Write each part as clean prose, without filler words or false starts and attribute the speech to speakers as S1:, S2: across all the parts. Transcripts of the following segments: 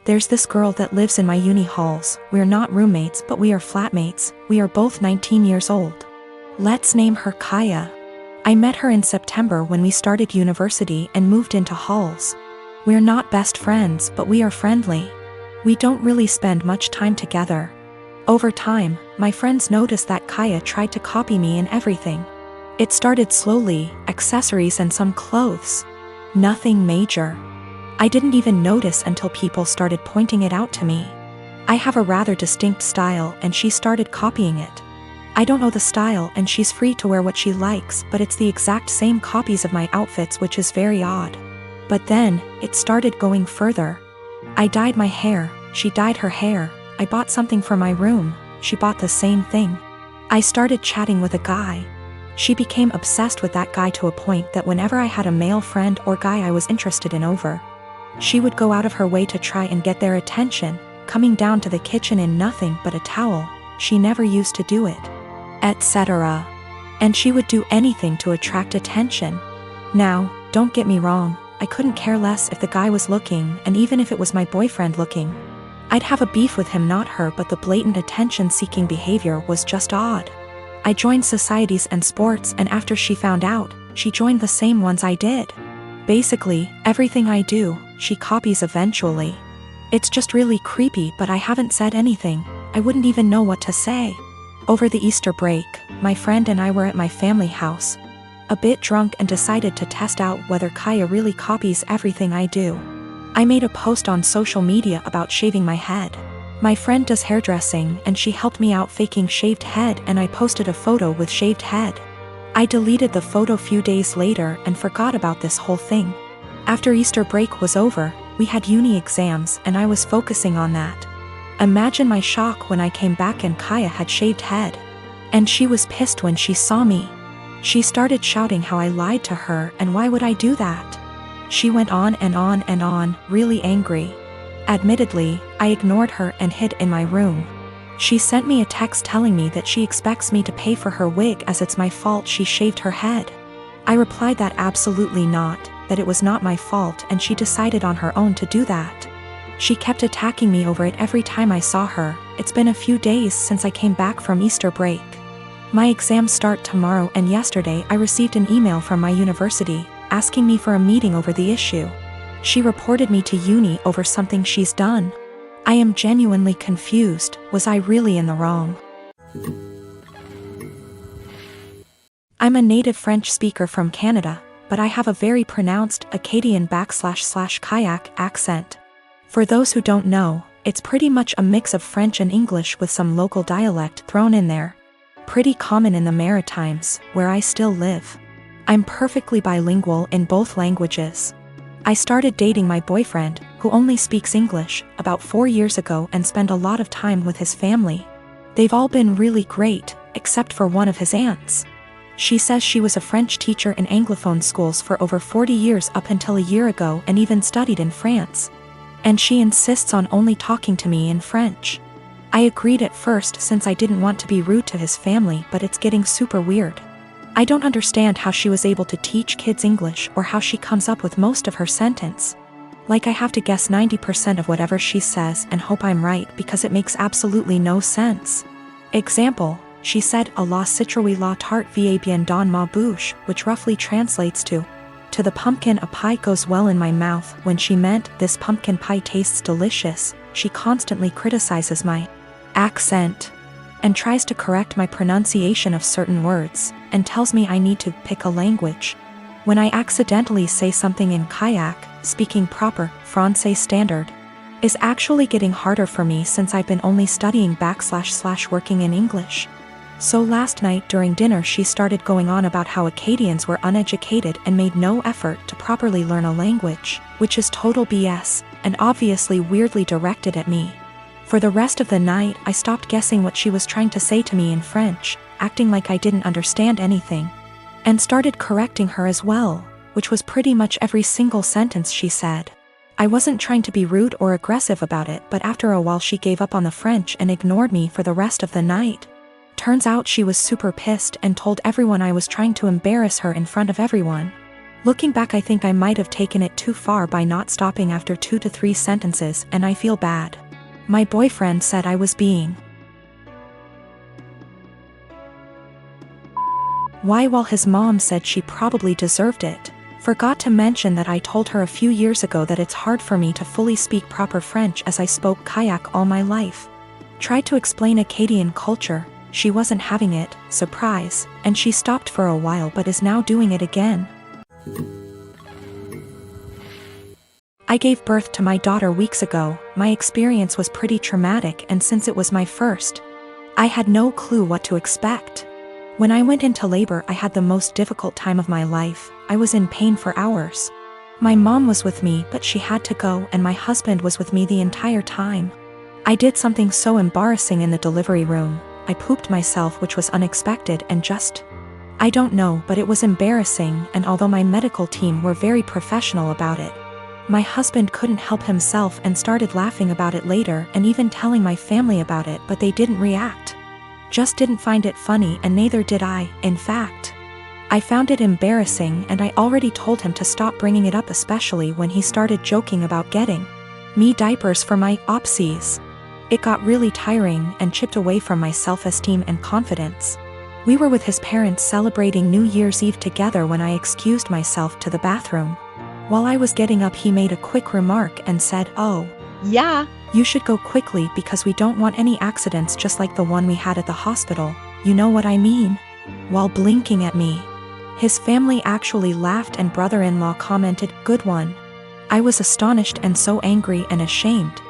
S1: There's this girl that lives in my uni halls. We're not roommates, but we are flatmates. We are both 19 years old. Let's name her Kaya. I met her in September when we started university and moved into halls. We're not best friends, but we are friendly. We don't really spend much time together. Over time, my friends noticed that Kaya tried to copy me in everything. It started slowly, accessories and some clothes. Nothing major. I didn't even notice until people started pointing it out to me. I have a rather distinct style and she started copying it. I don't know the style and she's free to wear what she likes, but it's the exact same copies of my outfits, which is very odd. But then, it started going further. I dyed my hair, she dyed her hair. I bought something for my room, she bought the same thing. I started chatting with a guy. She became obsessed with that guy to a point that whenever I had a male friend or guy I was interested in over, she would go out of her way to try and get their attention, coming down to the kitchen in nothing but a towel. She never used to do it, etc. And she would do anything to attract attention. Now, don't get me wrong, I couldn't care less if the guy was looking, and even if it was my boyfriend looking. I'd have a beef with him, not her, but the blatant attention-seeking behavior was just odd. I joined societies and sports, and after she found out, she joined the same ones I did. Basically, everything I do, she copies eventually. It's just really creepy, but I haven't said anything. I wouldn't even know what to say. Over the Easter break, my friend and I were at my family house, a bit drunk, and decided to test out whether Kaya really copies everything I do. I made a post on social media about shaving my head. My friend does hairdressing and she helped me out faking shaved head, and I posted a photo with shaved head. I deleted the photo few days later and forgot about this whole thing. After Easter break was over, we had uni exams and I was focusing on that. Imagine my shock when I came back and Kaya had shaved head. And she was pissed when she saw me. She started shouting how I lied to her and why would I do that. She went on and on and on, really angry. Admittedly, I ignored her and hid in my room. She sent me a text telling me that she expects me to pay for her wig as it's my fault she shaved her head. I replied that absolutely not, that it was not my fault, and she decided on her own to do that. She kept attacking me over it every time I saw her. It's been a few days since I came back from Easter break. My exams start tomorrow, and yesterday I received an email from my university, asking me for a meeting over the issue. She reported me to uni over something she's done. I am genuinely confused. Was I really in the wrong? I'm a native French speaker from Canada, but I have a very pronounced Acadian/kayak accent. For those who don't know, it's pretty much a mix of French and English with some local dialect thrown in there. Pretty common in the Maritimes, where I still live. I'm perfectly bilingual in both languages. I started dating my boyfriend, who only speaks English, about 4 years ago and spent a lot of time with his family. They've all been really great, except for one of his aunts. She says she was a French teacher in Anglophone schools for over 40 years up until a year ago and even studied in France. And she insists on only talking to me in French. I agreed at first since I didn't want to be rude to his family, but it's getting super weird. I don't understand how she was able to teach kids English or how she comes up with most of her sentence. Like I have to guess 90% of whatever she says and hope I'm right because it makes absolutely no sense. Example, she said a la citrouille la tarte va bien dans ma bouche, which roughly translates to the pumpkin a pie goes well in my mouth, when she meant this pumpkin pie tastes delicious. She constantly criticizes my accent and tries to correct my pronunciation of certain words, and tells me I need to pick a language. When I accidentally say something in kayak, speaking proper Francais standard is actually getting harder for me since I've been only studying / working in English. So last night during dinner she started going on about how Acadians were uneducated and made no effort to properly learn a language, which is total BS, and obviously weirdly directed at me. For the rest of the night I stopped guessing what she was trying to say to me in French, acting like I didn't understand anything, and started correcting her as well, which was pretty much every single sentence she said. I wasn't trying to be rude or aggressive about it, but after a while she gave up on the French and ignored me for the rest of the night. Turns out she was super pissed and told everyone I was trying to embarrass her in front of everyone. Looking back, I think I might have taken it too far by not stopping after 2 to 3 sentences, and I feel bad. My boyfriend said I was being why, while his mom said she probably deserved it. Forgot to mention that I told her a few years ago that it's hard for me to fully speak proper French as I spoke Kayak all my life. Tried to explain Acadian culture, she wasn't having it, surprise, and she stopped for a while but is now doing it again. I gave birth to my daughter weeks ago. My experience was pretty traumatic, and since it was my first, I had no clue what to expect. When I went into labor, I had the most difficult time of my life. I was in pain for hours. My mom was with me, but she had to go, and my husband was with me the entire time. I did something so embarrassing in the delivery room. I pooped myself, which was unexpected, and I don't know, but it was embarrassing, and although my medical team were very professional about it, my husband couldn't help himself and started laughing about it later and even telling my family about it, but they didn't react. Just didn't find it funny, and neither did I. In fact, I found it embarrassing, and I already told him to stop bringing it up, especially when he started joking about getting me diapers for my opsies. It got really tiring and chipped away from my self-esteem and confidence. We were with his parents celebrating New Year's Eve together when I excused myself to the bathroom. While I was getting up, he made a quick remark and said, "Oh, yeah, you should go quickly because we don't want any accidents just like the one we had at the hospital, you know what I mean?" While blinking at me. His family actually laughed and brother-in-law commented, "Good one." I was astonished and so angry and ashamed.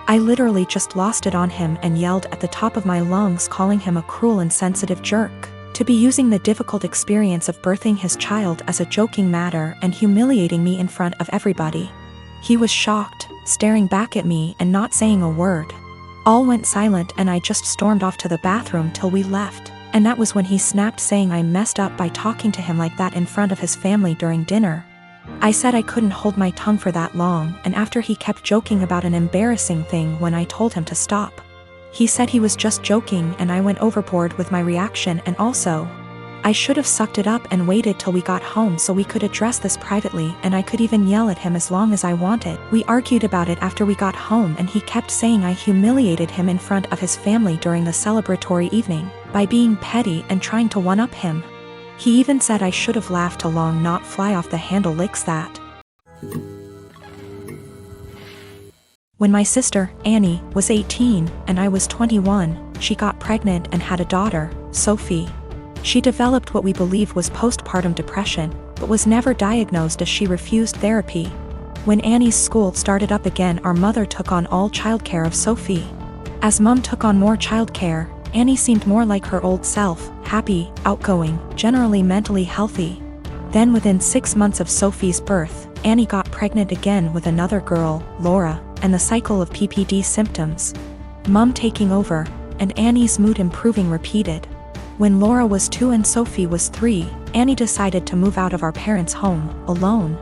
S1: I literally just lost it on him and yelled at the top of my lungs, calling him a cruel and sensitive jerk, to be using the difficult experience of birthing his child as a joking matter and humiliating me in front of everybody. He was shocked, staring back at me and not saying a word. All went silent, and I just stormed off to the bathroom till we left, and that was when he snapped, saying I messed up by talking to him like that in front of his family during dinner. I said I couldn't hold my tongue for that long, and after he kept joking about an embarrassing thing when I told him to stop. He said he was just joking, and I went overboard with my reaction, and also, I should have sucked it up and waited till we got home so we could address this privately, and I could even yell at him as long as I wanted. We argued about it after we got home, and he kept saying I humiliated him in front of his family during the celebratory evening by being petty and trying to one-up him. He even said I should have laughed along, not fly off the handle licks that. When my sister, Annie, was 18 and I was 21, she got pregnant and had a daughter, Sophie. She developed what we believe was postpartum depression, but was never diagnosed as she refused therapy. When Annie's school started up again, our mother took on all childcare of Sophie. As Mum took on more childcare, Annie seemed more like her old self, happy, outgoing, generally mentally healthy. Then within 6 months of Sophie's birth, Annie got pregnant again with another girl, Laura, and the cycle of PPD symptoms, Mum taking over, and Annie's mood improving repeated. When Laura was 2 and Sophie was 3, Annie decided to move out of our parents' home, alone,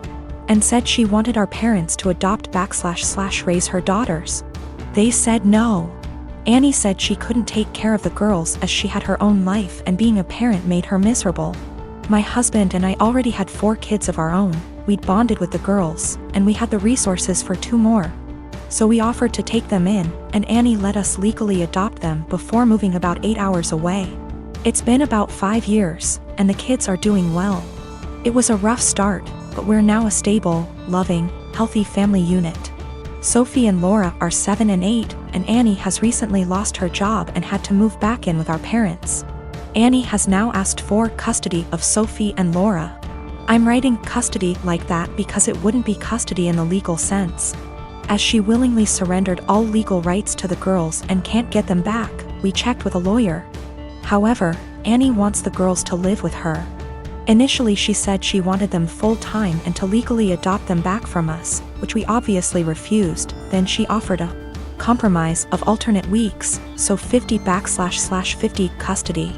S1: and said she wanted our parents to adopt/raise her daughters. They said no. Annie said she couldn't take care of the girls as she had her own life, and being a parent made her miserable. My husband and I already had 4 kids of our own. We'd bonded with the girls, and we had the resources for 2 more. So we offered to take them in, and Annie let us legally adopt them before moving about 8 hours away. It's been about 5 years, and the kids are doing well. It was a rough start, but we're now a stable, loving, healthy family unit. Sophie and Laura are 7 and 8, and Annie has recently lost her job and had to move back in with our parents. Annie has now asked for custody of Sophie and Laura. I'm writing custody like that because it wouldn't be custody in the legal sense, as she willingly surrendered all legal rights to the girls and can't get them back. We checked with a lawyer. However, Annie wants the girls to live with her. Initially she said she wanted them full-time and to legally adopt them back from us, which we obviously refused. Then she offered a compromise of alternate weeks, so 50//50 custody.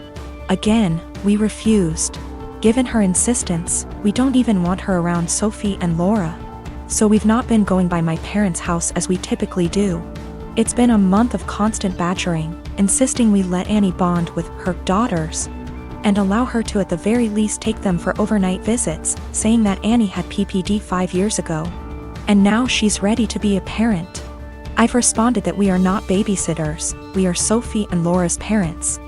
S1: Again, we refused. Given her insistence, we don't even want her around Sophie and Laura. So we've not been going by my parents' house as we typically do. It's been a month of constant badgering, insisting we let Annie bond with her daughters. and allow her to at the very least take them for overnight visits, saying that Annie had PPD 5 years ago. And now she's ready to be a parent. I've responded that we are not babysitters, we are Sophie and Laura's parents.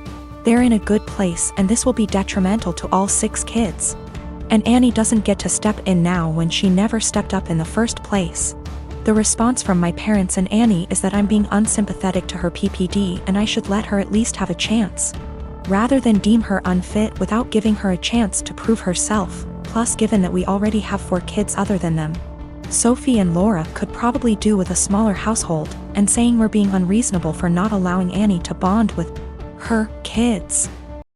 S1: They're in a good place and this will be detrimental to all 6 kids. And Annie doesn't get to step in now when she never stepped up in the first place. The response from my parents and Annie is that I'm being unsympathetic to her PPD and I should let her at least have a chance, rather than deem her unfit without giving her a chance to prove herself, plus given that we already have 4 kids other than them. Sophie and Laura could probably do with a smaller household, and saying we're being unreasonable for not allowing Annie to bond with her kids.